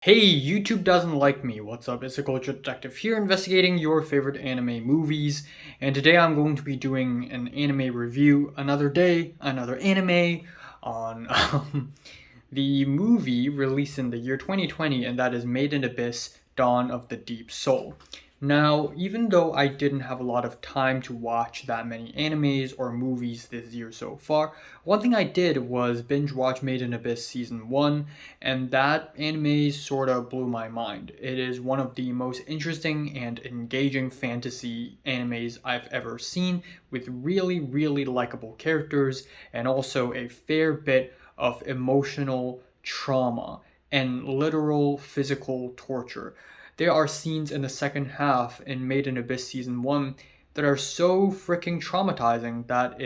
Hey, YouTube doesn't like me. What's up? It's a culture detective here investigating your favorite anime movies. And today I'm going to be doing an anime review. Another day, another anime on the movie released in the year 2020, and that is Made in Abyss Dawn of the Deep Soul. Now, even though I didn't have a lot of time to watch that many animes or movies this year so far, one thing I did was binge watch Made in Abyss Season 1, and that anime sort of blew my mind. It is one of the most interesting and engaging fantasy animes I've ever seen, with really, really likable characters and also a fair bit of emotional trauma and literal physical torture. There are scenes in the second half in Made in Abyss Season 1 that are so freaking traumatizing that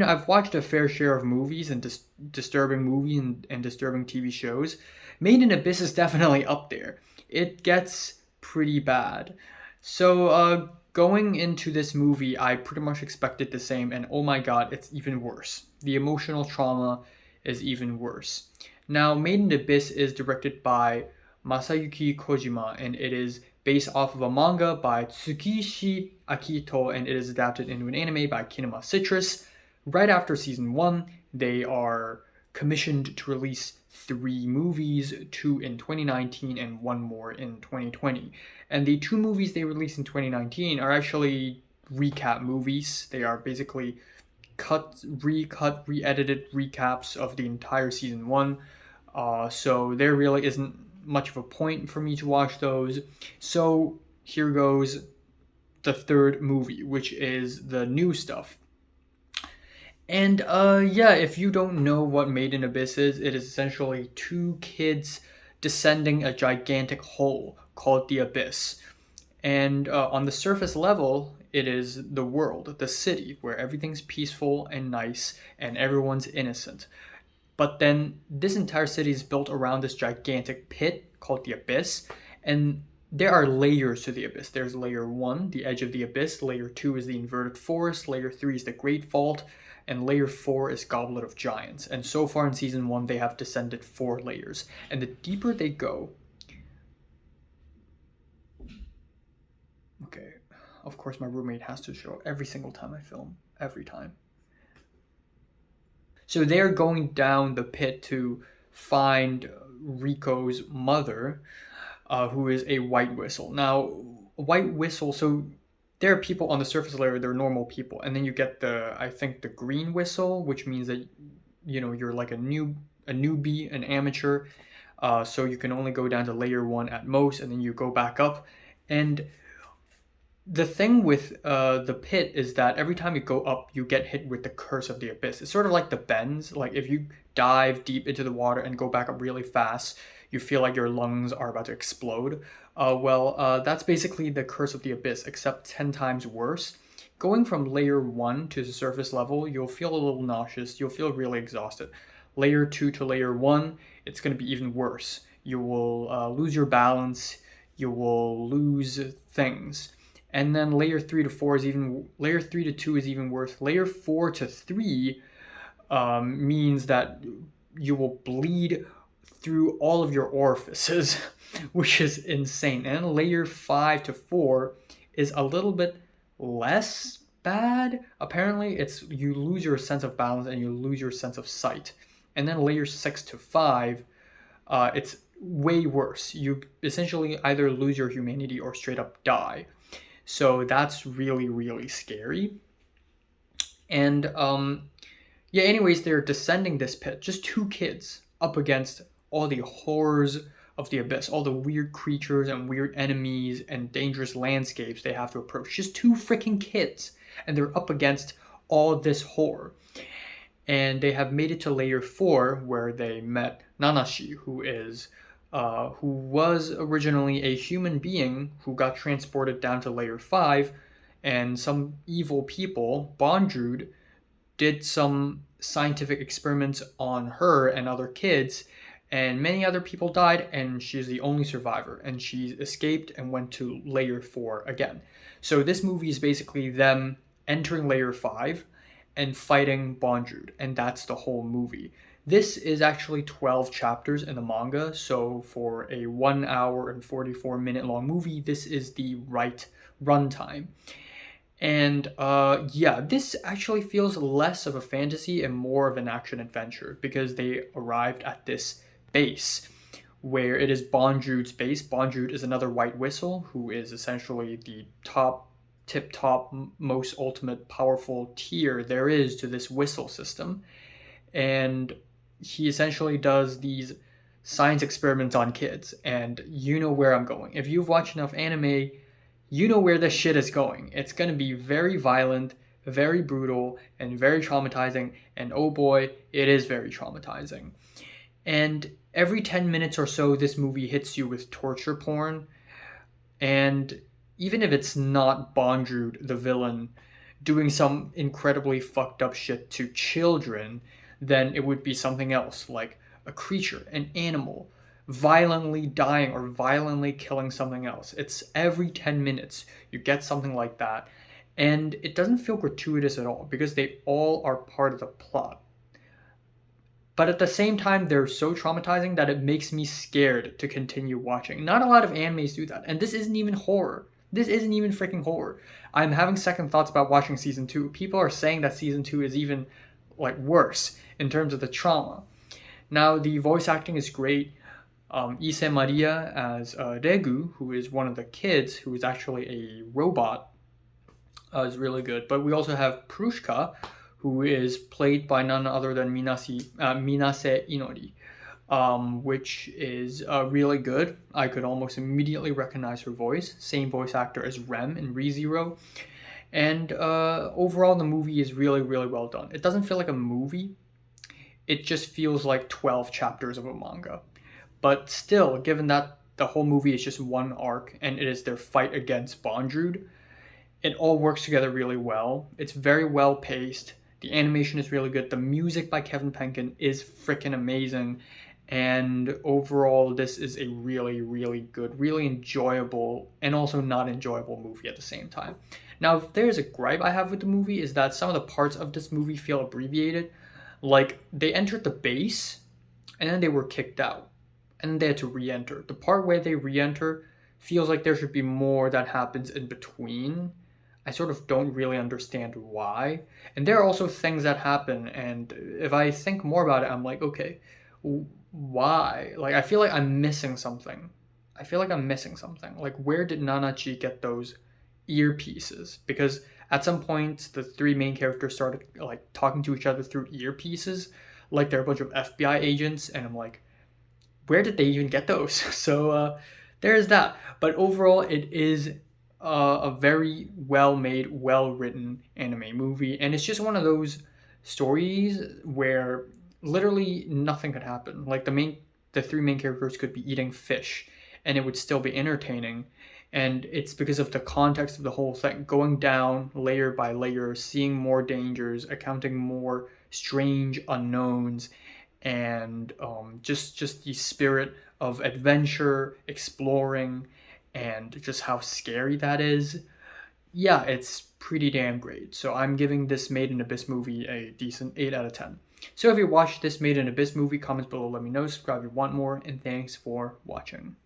I've watched a fair share of movies and disturbing movies and disturbing TV shows. Made in Abyss is definitely up there. It gets pretty bad. Going into this movie, I pretty much expected the same, and oh my god, it's even worse. The emotional trauma is even worse. Now, Made in Abyss is directed by Masayuki Kojima, and it is based off of a manga by Tsukishi Akito, and it is adapted into an anime by Kinema Citrus. Right after season 1, they are commissioned to release 3 movies, 2 in 2019 and 1 more in 2020. And the 2 movies they released in 2019 are actually recap movies. They are basically recut, re-edited recaps of the entire season 1. So there really isn't much of a point for me to watch those. So here goes the third movie, which is the new stuff. And if you don't know what Made in Abyss is, it is essentially 2 kids descending a gigantic hole called the Abyss. And on the surface level, it is the world, the city, where everything's peaceful and nice and everyone's innocent. But then this entire city is built around this gigantic pit called the Abyss, and there are layers to the Abyss. There's layer 1, the edge of the Abyss, layer 2 is the inverted forest, layer 3 is the Great Vault, and layer 4 is Goblet of Giants. And so far in season 1, they have descended 4 layers. And the deeper they go... Okay, of course my roommate has to show every single time I film. Every time. So they're going down the pit to find Rico's mother, who is a white whistle. Now, white whistle, so there are people on the surface layer, they're normal people. And then you get the green whistle, which means that, you're like a newbie, an amateur. So you can only go down to layer 1 at most, and then you go back up. And the thing with the pit is that every time you go up, you get hit with the curse of the abyss. It's sort of like the bends. Like if you dive deep into the water and go back up really fast, you feel like your lungs are about to explode. That's basically the curse of the abyss, except 10 times worse. Going from layer 1 to the surface level, you'll feel a little nauseous. You'll feel really exhausted. Layer 2 to layer 1, it's going to be even worse. You will lose your balance. You will lose things. And then layer 3 to 2 is even worse. Layer 4 to 3 means that you will bleed through all of your orifices, which is insane. And layer 5 to 4 is a little bit less bad. Apparently, you lose your sense of balance and you lose your sense of sight. And then layer 6 to 5, it's way worse. You essentially either lose your humanity or straight up die. So that's really, really scary. And anyways, they're descending this pit, just 2 kids up against all the horrors of the abyss, all the weird creatures and weird enemies and dangerous landscapes they have to approach. Just 2 freaking kids, and they're up against all this horror. And they have made it to layer 4, where they met Nanashi, who was originally a human being who got transported down to layer 5, and some evil people, Bondrewd, did some scientific experiments on her and other kids, and many other people died, and she's the only survivor, and she escaped and went to layer 4 again. So this movie is basically them entering layer 5 and fighting Bondrewd, and that's the whole movie. This is actually 12 chapters in the manga, so for a 1 hour and 44-minute long movie, this is the right runtime. And yeah, this actually feels less of a fantasy and more of an action adventure because they arrived at this base where it is Bonjude's base. Bonjude is another white whistle who is essentially the tip top, most ultimate powerful tier there is to this whistle system. And he essentially does these science experiments on kids. And you know where I'm going. If you've watched enough anime, you know where this shit is going. It's going to be very violent, very brutal, and very traumatizing. And oh boy, it is very traumatizing. And every 10 minutes or so, this movie hits you with torture porn. And even if it's not Bonjude, the villain, doing some incredibly fucked up shit to children, then it would be something else, like a creature, an animal, violently dying or violently killing something else. It's every 10 minutes you get something like that. And it doesn't feel gratuitous at all because they all are part of the plot. But at the same time, they're so traumatizing that it makes me scared to continue watching. Not a lot of animes do that. And this isn't even horror. This isn't even freaking horror. I'm having second thoughts about watching season 2. People are saying that season 2 is even like worse in terms of the trauma. Now, the voice acting is great. Issei Maria as Regu, who is one of the kids, who is actually a robot, is really good. But we also have Prushka, who is played by none other than Minase Inori, which is really good. I could almost immediately recognize her voice. Same voice actor as Rem in ReZero. And overall, the movie is really, really well done. It doesn't feel like a movie. It just feels like 12 chapters of a manga. But still, given that the whole movie is just one arc and it is their fight against Bonjude, it all works together really well. It's very well paced. The animation is really good. The music by Kevin Penkin is freaking amazing. And overall, this is a really, really good, really enjoyable, and also not enjoyable movie at the same time. Now, if there's a gripe I have with the movie is that some of the parts of this movie feel abbreviated. Like, they entered the base, and then they were kicked out. And then they had to re-enter. The part where they re-enter feels like there should be more that happens in between. I sort of don't really understand why. And there are also things that happen, and if I think more about it, I'm like, okay, why? Like, I feel like I'm missing something. Like, where did Nanachi get those earpieces? Because at some point, the three main characters started, like, talking to each other through earpieces, like they're a bunch of FBI agents, and I'm like, where did they even get those? So, there's that. But overall, it is a very well-made, well-written anime movie, and it's just one of those stories where literally nothing could happen. Like, the three main characters could be eating fish, and it would still be entertaining. And it's because of the context of the whole thing, going down layer by layer, seeing more dangers, encountering more strange unknowns, and just the spirit of adventure, exploring, and just how scary that is. Yeah, it's pretty damn great. So I'm giving this Made in Abyss movie a decent 8 out of 10. So if you watched this Made in Abyss movie, comments below, let me know, subscribe if you want more, and thanks for watching.